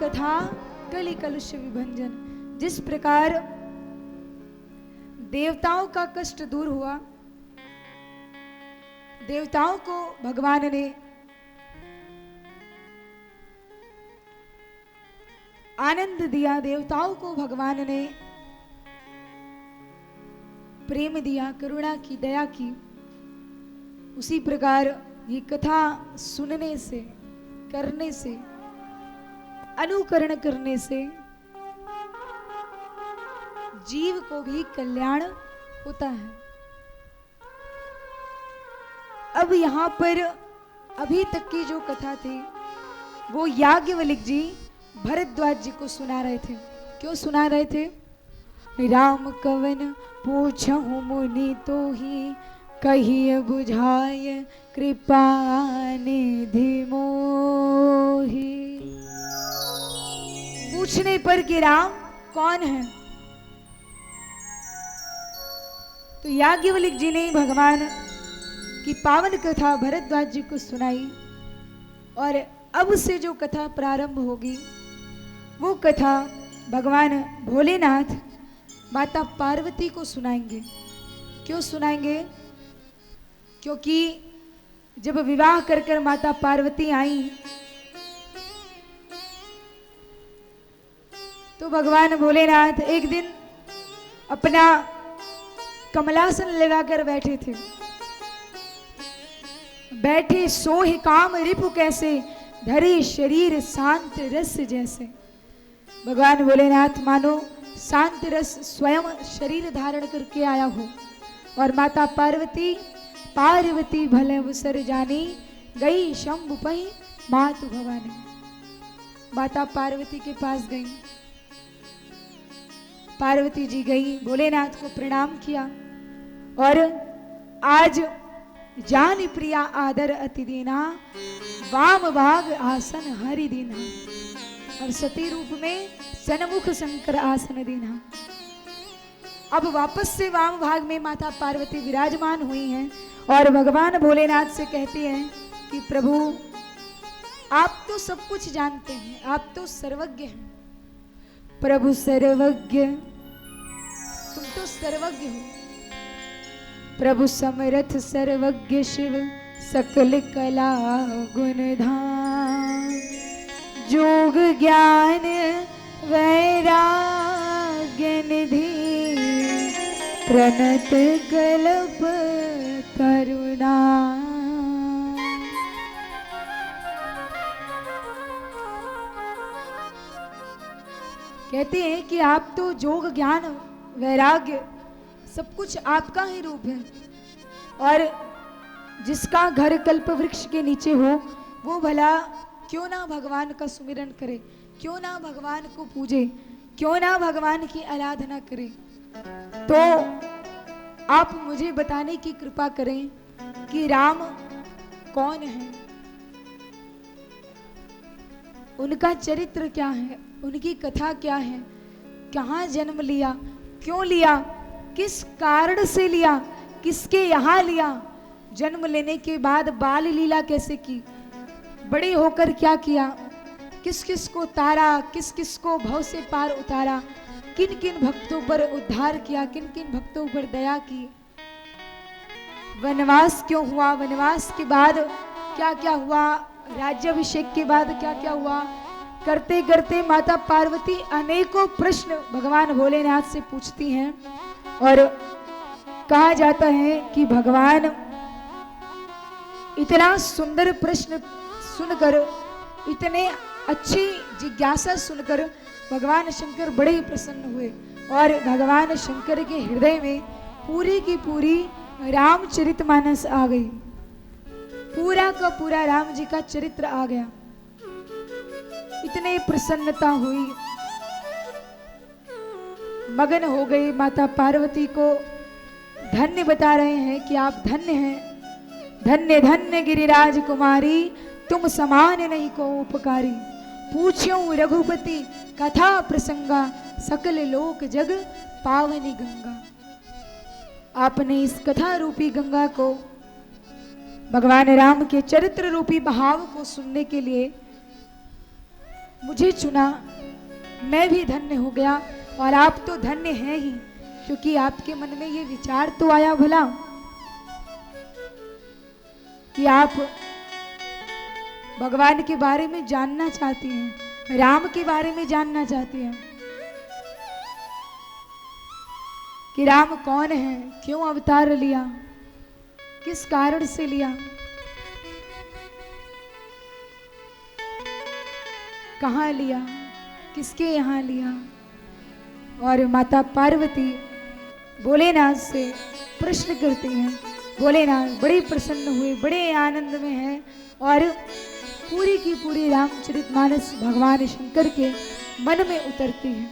कथा कलि कलुष विभंजन। जिस प्रकार देवताओं का कष्ट दूर हुआ, देवताओं को भगवान ने आनंद दिया, देवताओं को भगवान ने प्रेम दिया, करुणा की, दया की, उसी प्रकार ये कथा सुनने से, करने से, अनुकरण करने से जीव को भी कल्याण होता है। अब यहां पर अभी तक की जो कथा थी वो याज्ञवल्क्य जी भरद्वाज जी को सुना रहे थे। क्यों सुना रहे थे? राम कवन पूछहु मुनि तो ही कहिए बुझाय कृपा निधि मोहि। पूछने पर कि राम कौन है, तो याज्ञवल्क्य जी ने भगवान की पावन कथा भरद्वाज जी को सुनाई। और अब से जो कथा प्रारंभ होगी वो कथा भगवान भोलेनाथ माता पार्वती को सुनाएंगे। क्यों सुनाएंगे? क्योंकि जब विवाह कर कर माता पार्वती आई तो भगवान भोलेनाथ एक दिन अपना कमलासन लगाकर बैठे थे। बैठे सोहि काम रिपु कैसे, धरे शरीर शांत रस जैसे। भगवान भोलेनाथ मानो शांत रस स्वयं शरीर धारण करके आया हो। और माता पार्वती पार्वती भले अवसर जानी, गई शंभु पही मातु भवानी। माता पार्वती के पास गई, पार्वती जी गई, भोलेनाथ को प्रणाम किया और आज जान प्रिया आदर अति दीना, वाम भाग आसन हरि दीना। और सती रूप में सन्मुख शंकर आसन दीना। अब वापस से वाम भाग में माता पार्वती विराजमान हुई हैं और भगवान भोलेनाथ से कहती हैं कि प्रभु आप तो सब कुछ जानते हैं, आप तो सर्वज्ञ हैं। प्रभु सर्वज्ञ, तुम तो सर्वज्ञ हो। प्रभु समर्थ सर्वज्ञ शिव, सकल कला गुण धाम। जोग ज्ञान वैराग्य निधि, प्रणत कल्प करुणा। कहते हैं कि आप तो जोग ज्ञान वैराग्य सब कुछ आपका ही रूप है। और जिसका घर कल्प वृक्ष के नीचे हो वो भला क्यों ना भगवान का सुमिरन करे, क्यों ना भगवान को पूजे, क्यों ना भगवान की आराधना करे। तो आप मुझे बताने की कृपा करें कि राम कौन है, उनका चरित्र क्या है, उनकी कथा क्या है, कहाँ जन्म लिया, क्यों लिया, किस कारण से लिया, किसके यहाँ लिया, जन्म लेने के बाद बाल लीला कैसे की, बड़े होकर क्या किया, किस किस को तारा, किस किस को भव से पार उतारा, किन किन भक्तों पर उद्धार किया, किन किन भक्तों पर दया की, वनवास क्यों हुआ, वनवास के बाद क्या क्या हुआ, राज्याभिषेक के बाद क्या क्या हुआ। करते करते माता पार्वती अनेकों प्रश्न भगवान भोलेनाथ से पूछती हैं। और कहा जाता है कि भगवान इतना सुंदर प्रश्न सुनकर, इतने अच्छी जिज्ञासा सुनकर भगवान शंकर बड़े ही प्रसन्न हुए। और भगवान शंकर के हृदय में पूरी की पूरी रामचरितमानस आ गई, पूरा का पूरा राम जी का चरित्र आ गया। इतने प्रसन्नता हुई, मगन हो गई, माता पार्वती को धन्य बता रहे हैं कि आप धन्य हैं, धन्य धन्य गिरिराज कुमारी, तुम समान नहीं को उपकारी। पूछ्यो रघुपति कथा प्रसंगा, सकल लोक जग पावनी गंगा। आपने इस कथा रूपी गंगा को, भगवान राम के चरित्र रूपी भाव को सुनने के लिए मुझे चुना, मैं भी धन्य हो गया और आप तो धन्य हैं ही, क्योंकि आपके मन में ये विचार तो आया भला कि आप भगवान के बारे में जानना चाहती हैं, राम के बारे में जानना चाहती हैं कि राम कौन है, क्यों अवतार लिया, किस कारण से लिया, कहाँ लिया, किसके यहाँ लिया। और माता पार्वती भोलेनाथ से प्रश्न करती हैं। भोलेनाथ बड़े प्रसन्न हुए, बड़े आनंद में हैं और पूरी की पूरी रामचरितमानस भगवान शंकर के मन में उतरती है।